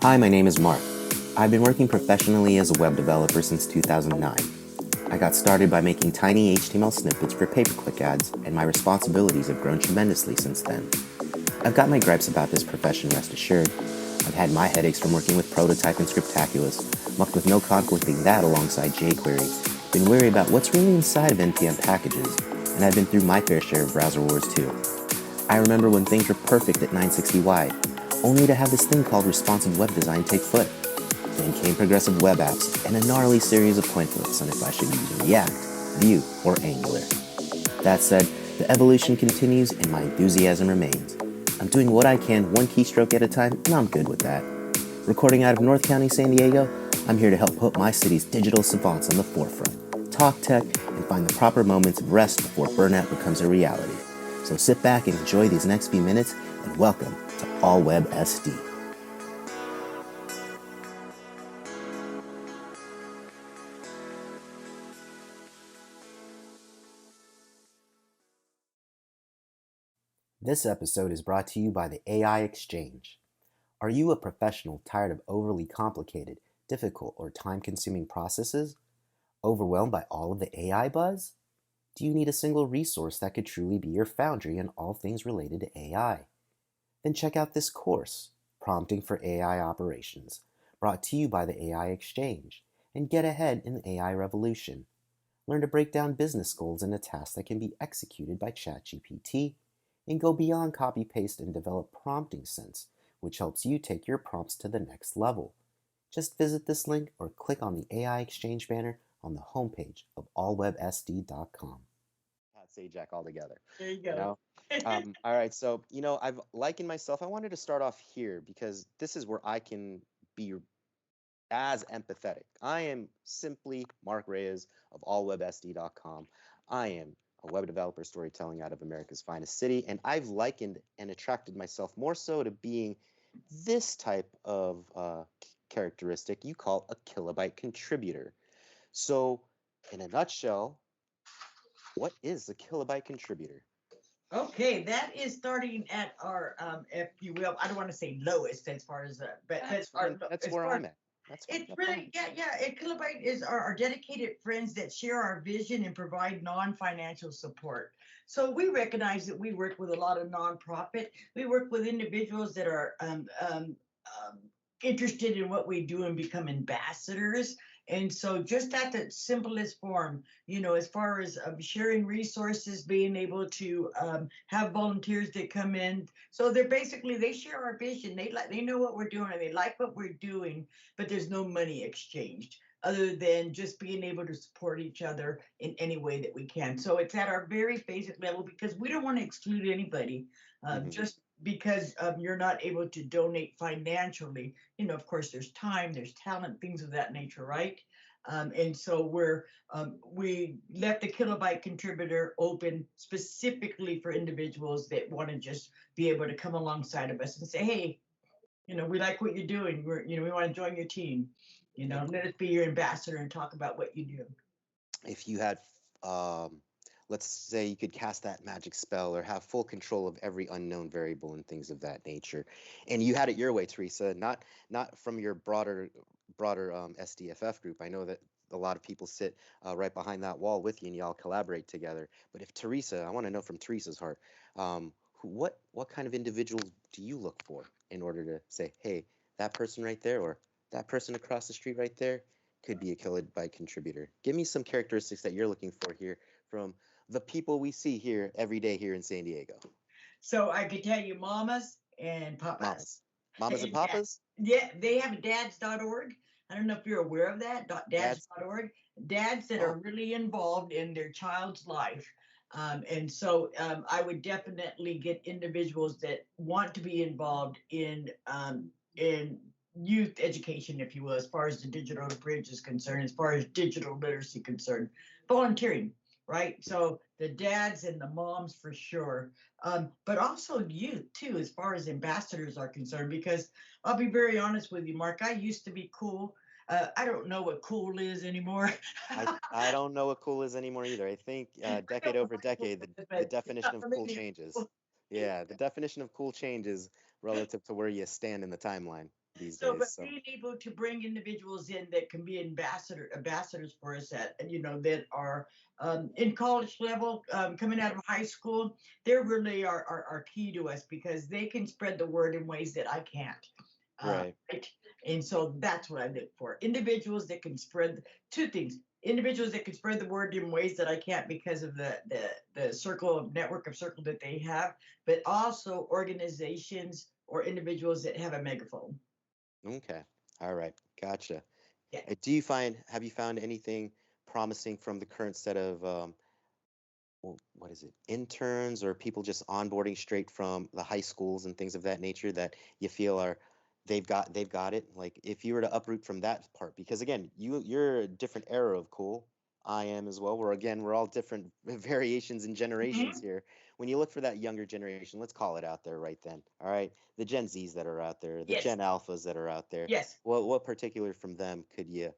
Hi, my name is Mark. I've been working professionally as a web developer since 2009. I got started by making tiny HTML snippets for pay-per-click ads, and my responsibilities have grown tremendously since then. I've got my gripes about this profession, rest assured. I've had my headaches from working with Prototype and Scriptaculous, mucked with no conflicting that alongside jQuery, been wary about what's really inside of NPM packages, and I've been through my fair share of browser wars too. I remember when things were perfect at 960 wide, only to have this thing called responsive web design take foot. Then came progressive web apps and a gnarly series of coin flips on if I should use React, Vue, or Angular. That said, the evolution continues and my enthusiasm remains. I'm doing what I can one keystroke at a time, and I'm good with that. Recording out of North County, San Diego, I'm here to help put my city's digital savants on the forefront, talk tech, and find the proper moments of rest before burnout becomes a reality. So sit back and enjoy these next few minutes, and welcome to AllWebSD. This episode is brought to you by the AI Exchange. Are you a professional tired of overly complicated, difficult, or time-consuming processes? Overwhelmed by all of the AI buzz? Do you need a single resource that could truly be your foundry in all things related to AI? Then check out this course, Prompting for AI Operations, brought to you by the AI Exchange, and get ahead in the AI revolution. Learn to break down business goals into tasks that can be executed by ChatGPT, and go beyond copy-paste and develop prompting sense, which helps you take your prompts to the next level. Just visit this link or click on the AI Exchange banner on the homepage of allwebsd.com. Say Jack all together. There you go. All right. So, I've likened myself. I wanted to start off here because this is where I can be as empathetic. I am simply Mark Reyes of allwebsd.com. I am a web developer storytelling out of America's finest city, and I've likened and attracted myself more so to being this type of characteristic you call a kilobyte contributor. So, in a nutshell, what is a kilobyte contributor? Okay, that is starting at our, if you will, I don't want to say lowest as far as, That's our, fine. That's as where far I'm at. That's fine. it's That's fine. really, yeah. Kilobyte is our dedicated friends that share our vision and provide non-financial support. So we recognize that we work with a lot of nonprofit. We work with individuals that are interested in what we do and become ambassadors. And so, just at the simplest form, as far as sharing resources, being able to have volunteers that come in. So they share our vision. They know what we're doing and they like what we're doing, but there's no money exchanged other than just being able to support each other in any way that we can. So it's at our very basic level because we don't want to exclude anybody. Just because you're not able to donate financially, of course, there's time, there's talent, things of that nature, right? And so we left the kilobyte contributor open specifically for individuals that want to just be able to come alongside of us and say, hey, we like what you're doing. We want to join your team. Let us be your ambassador and talk about what you do. If you had, um, let's say you could cast that magic spell or have full control of every unknown variable and things of that nature, and you had it your way, Teresa, not from your broader SDFF group. I know that a lot of people sit right behind that wall with you, and y'all collaborate together. But if Teresa, I want to know from Teresa's heart, what kind of individuals do you look for in order to say, hey, that person right there, or that person across the street right there, could be a kilobyte contributor? Give me some characteristics that you're looking for here from the people we see here every day here in San Diego. So I could tell you mamas and papas. Mamas. Mamas and And papas? yeah, they have a dads.org. I don't know if you're aware of that, Dads? dads.org. Dads that Oh, are really involved in their child's life. And so I would definitely get individuals that want to be involved in youth education, if you will, as far as the digital bridge is concerned, as far as digital literacy concerned, volunteering, right? So the dads and the moms for sure, but also youth too, as far as ambassadors are concerned, because I'll be very honest with you, Mark. I used to be cool. I don't know what cool is anymore. I don't know what cool is anymore either. I think I decade don't know over what cool decade, is, the but it's definition not of for cool me changes. anymore. Yeah, the definition of cool changes relative to where you stand in the timeline. these So, days. but So being able to bring individuals in that can be ambassadors for us at, that are in college level, coming out of high school, they're really are key to us because they can spread the word in ways that I can't. right. Right. And so that's what I look for. Individuals that can spread two things. Individuals that can spread the word in ways that I can't because of the circle of network of circle that they have, but also organizations or individuals that have a megaphone. Okay. All right. Gotcha. Yeah. Have you found anything promising from the current set of well, what is it, interns or people just onboarding straight from the high schools and things of that nature that you feel are they've got it? Like if you were to uproot from that part, because again, you're a different era of cool. I am as well. We're all different variations and generations Mhm. here. When you look for that younger generation, let's call it out there right then. All right. The Gen Zs that are out there, the Yes. Gen Alphas that are out there. Yes. What particular from them could you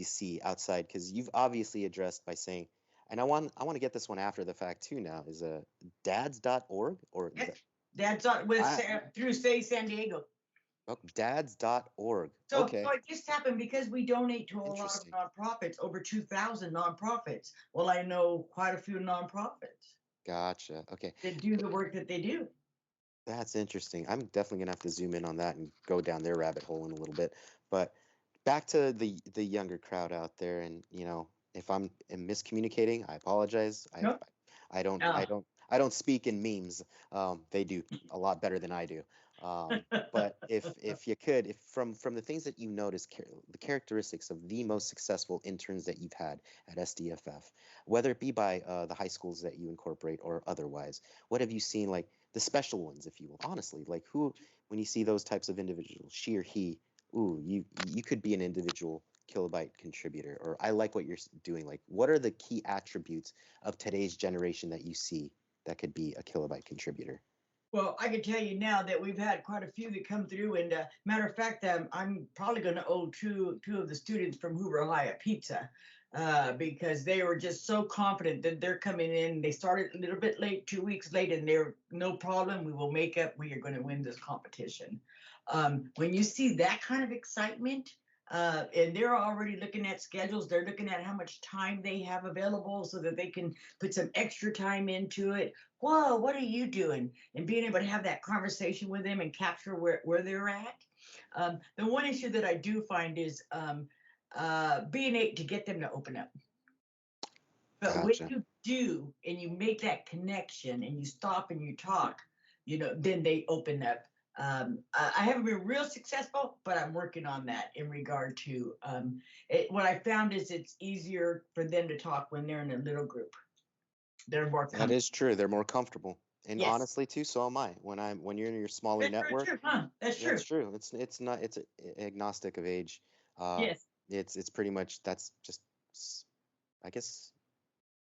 see outside? Because you've obviously addressed by saying, and I want to get this one after the fact too now, is dads.org or Yes. That's on with I through Say San Diego. oh, dads.org. So Okay, it just happened because we donate to a lot of interesting. nonprofits, over 2,000 nonprofits. Well, I know quite a few nonprofits Gotcha. Okay. that do the work that they do. That's interesting. I'm definitely gonna have to zoom in on that and go down their rabbit hole in a little bit. But back to the younger crowd out there, and if am miscommunicating, I apologize. Nope. I don't I Uh, don't I don't speak in memes. They do a lot better than I do. But if you could, if from the things that you notice, the characteristics of the most successful interns that you've had at SDFF, whether it be by the high schools that you incorporate or otherwise, what have you seen like? The special ones, if you will. Honestly, like who, when you see those types of individuals, she or he, ooh, you could be an individual kilobyte contributor, or I like what you're doing. Like, what are the key attributes of today's generation that you see that could be a kilobyte contributor? Well, I can tell you now that we've had quite a few that come through, and matter of fact, I'm probably going to owe two of the students from Hoover High a pizza because they were just so confident that they're coming in. They started a little bit late, 2 weeks late, and they're no problem. We will make up. We are going to win this competition. When you see that kind of excitement. And they're already looking at schedules. They're looking at how much time they have available so that they can put some extra time into it. Whoa, what are you doing? And being able to have that conversation with them and capture where they're at. The one issue that I do find is being able to get them to open up. But when Gotcha. you do and you make that connection and you stop and you talk, then they open up. I haven't been real successful, but I'm working on that in regard to what I found is it's easier for them to talk when they're in a little group. They're more That comfortable. is true. They're more comfortable. And Yes, honestly, too, so am I. When you're in your smaller that's very network, true, huh? That's that's true. true. It's not it's agnostic of age. Uh, Yes. it's pretty much that's just I guess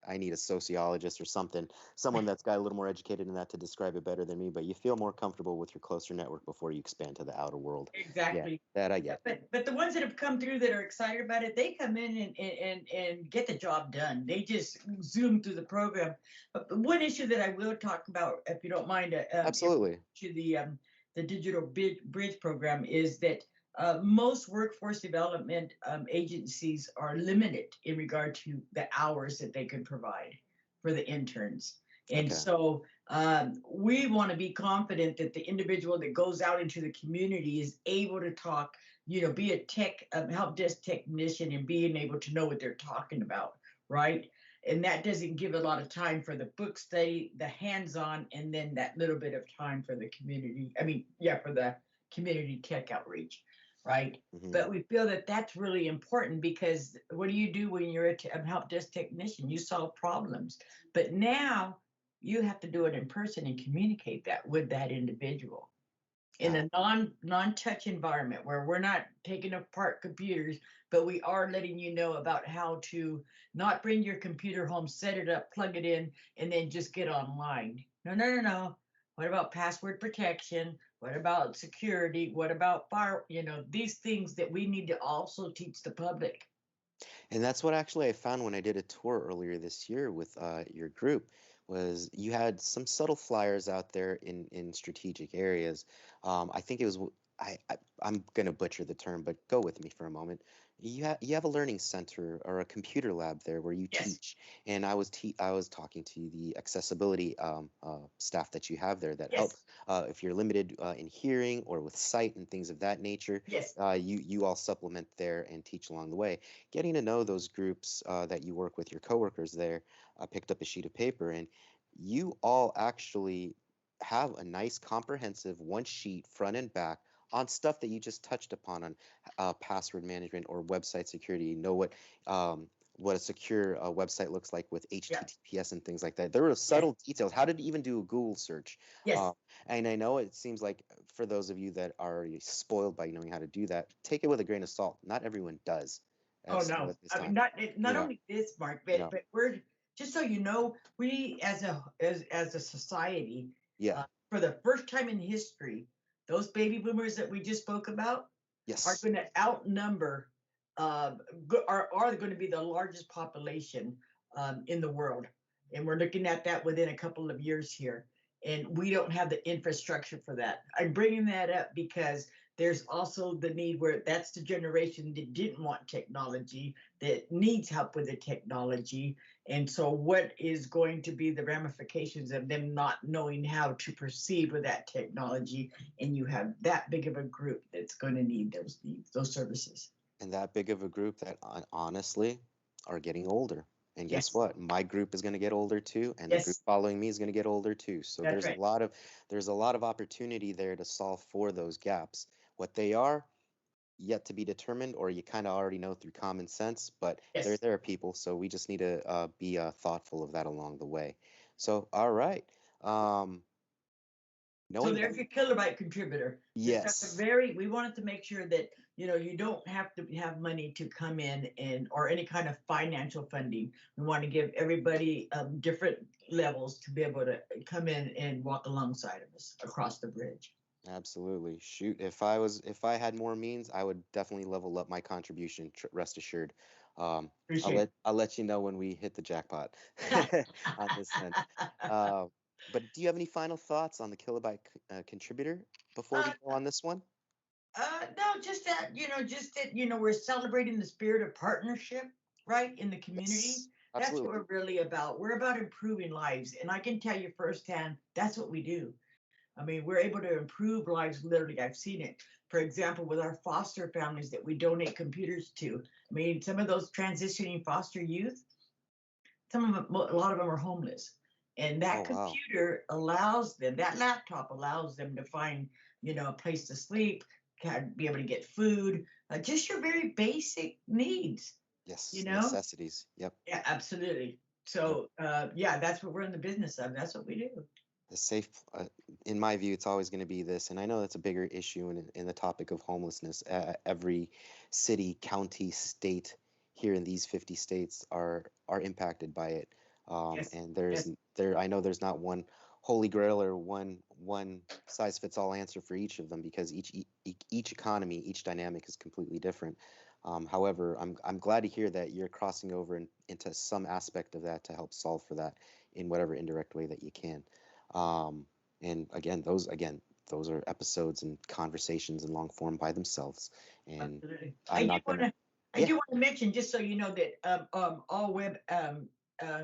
I need a sociologist or something, someone that's got a little more educated in that to describe it better than me. But you feel more comfortable with your closer network before you expand to the outer world. Yeah, Exactly. that I Yeah, get. but the ones that have come through that are excited about it, they come in and get the job done. They just zoom through the program. But one issue that I will talk about, if you don't mind, Absolutely. to the digital bridge program is that most workforce development agencies are limited in regard to the hours that they can provide for the interns. And Okay. so we want to be confident that the individual that goes out into the community is able to talk, be a tech help desk technician and being able to know what they're talking about, right? And that doesn't give a lot of time for the book study, the hands-on, and then that little bit of time for the community. I mean, yeah, for the community tech outreach, right? Hmm. But we feel that that's really important because what do you do when you're a help desk technician? You solve problems. But now you have to do it in person and communicate that with that individual in a non-touch environment where we're not taking apart computers, but we are letting you know about how to not bring your computer home, set it up, plug it in, and then just get online. No, no, no, no. What about password protection? What about security? What about fire? These things that we need to also teach the public. And that's what actually I found when I did a tour earlier this year with your group was you had some subtle flyers out there in strategic areas. I think it was I'm gonna butcher the term, but go with me for a moment. You have a learning center or a computer lab there where you Yes. teach, and I was talking to the accessibility staff that you have there that help Yes. if you're limited in hearing or with sight and things of that nature. Yes. You all supplement there and teach along the way. Getting to know those groups that you work with your coworkers there, I picked up a sheet of paper and you all actually have a nice comprehensive one sheet front and back on stuff that you just touched upon on password management or website security. You know what a secure website looks like with Yeah. HTTPS and things like that. There were Yes. subtle details. How did you even do a Google search? Uh, Yes. and I know it seems like for those of you that are already spoiled by knowing how to do that, take it with a grain of salt. Not everyone does. Oh So no. at this I mean, time, not yeah, only this, Mark, no, but we're just so you know, we as a society, yeah, uh, for the first time in history, those baby boomers that we just spoke about are yes, going to outnumber, are going to be the largest population in the world. And we're looking at that within a couple of years here. And we don't have the infrastructure for that. I'm bringing that up because there's also the need where that's the generation that didn't want technology, that needs help with the technology. And so, what is going to be the ramifications of them not knowing how to proceed with that technology? And you have that big of a group that's going to need those needs, those services. and that big of a group that honestly are getting older. And guess Yes, what? My group is going to get older too, and the group yes, following me is going to get older too. So that's right. there's a lot of opportunity there to solve for those gaps. What they are, yet to be determined, or you kind of already know through common sense, but Yes. there are people, so we just need to be thoughtful of that along the way. So, all right. Um, So knowing that, there's your kilobyte contributor. Just at the yes, we wanted to make sure that you don't have to have money to come in and or any kind of financial funding. We want to give everybody different levels to be able to come in and walk alongside of us across the bridge. absolutely. Shoot, if I had more means, I would definitely level up my contribution, rest assured. Appreciate I'll let you know when we hit the jackpot it. on this end. Uh, but do you have any final thoughts on the Kilobyte contributor before uh, we go on this one? no, just that, we're celebrating the spirit of partnership, right, in the community. Yes, That's what absolutely. we're really about. We're about improving lives. And I can tell you firsthand, that's what we do. I mean, we're able to improve lives literally. I've seen it. For example, with our foster families that we donate computers to. I mean, some of those transitioning foster youth, some of them, a lot of them are homeless. And Oh, that wow. computer allows them, that laptop allows them to find, a place to sleep, can be able to get food, just your very basic needs, you Yes, know? necessities. Yep. Yeah, absolutely. Yep. So, yeah, that's what we're in the business of. That's what we do. The safe, in my view, it's always going to be this, and I know that's a bigger issue in the topic of homelessness. Every city, county, state here in these 50 states are impacted by it. Yes, And yes, I know there's not one holy grail or one size fits all answer for each of them because each economy, each dynamic is completely different. However, I'm glad to hear that you're crossing over into some aspect of that to help solve for that in whatever indirect way that you can. Um, and those are episodes and conversations in long form by themselves. And absolutely. I'm not gonna, I yeah. do want to mention, just so you know, that all web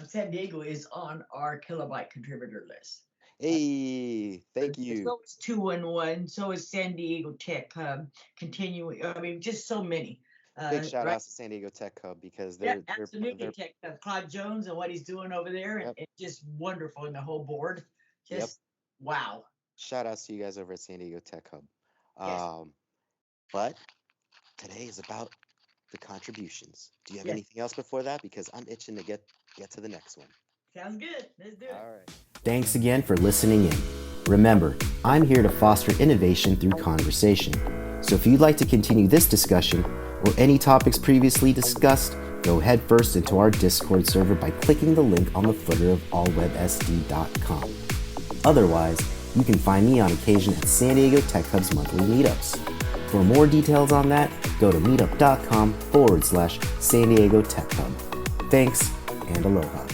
San Diego is on our kilobyte contributor list. Uh, Hey, thank you. so is 211, so is San Diego Tech Hub, continuing. I mean, just so many. Big shout Right? outs to San Diego Tech Hub because Yeah, absolutely. they're Tech Hub. Claude Jones and what he's doing over there, and yep, it's just wonderful. And the whole board, yep. just wow. Shout outs to you guys over at San Diego Tech Hub. Yes, But today is about the contributions. Do you have yes. anything else before that? Because I'm itching to get to the next one. Sounds good. Let's do it. All right. Thanks again for listening in. Remember, I'm here to foster innovation through conversation. So if you'd like to continue this discussion or any topics previously discussed, go head first into our Discord server by clicking the link on the footer of allwebsd.com. Otherwise, you can find me on occasion at San Diego Tech Hub's monthly meetups. For more details on that, go to meetup.com/San Diego Tech Hub. Thanks and aloha.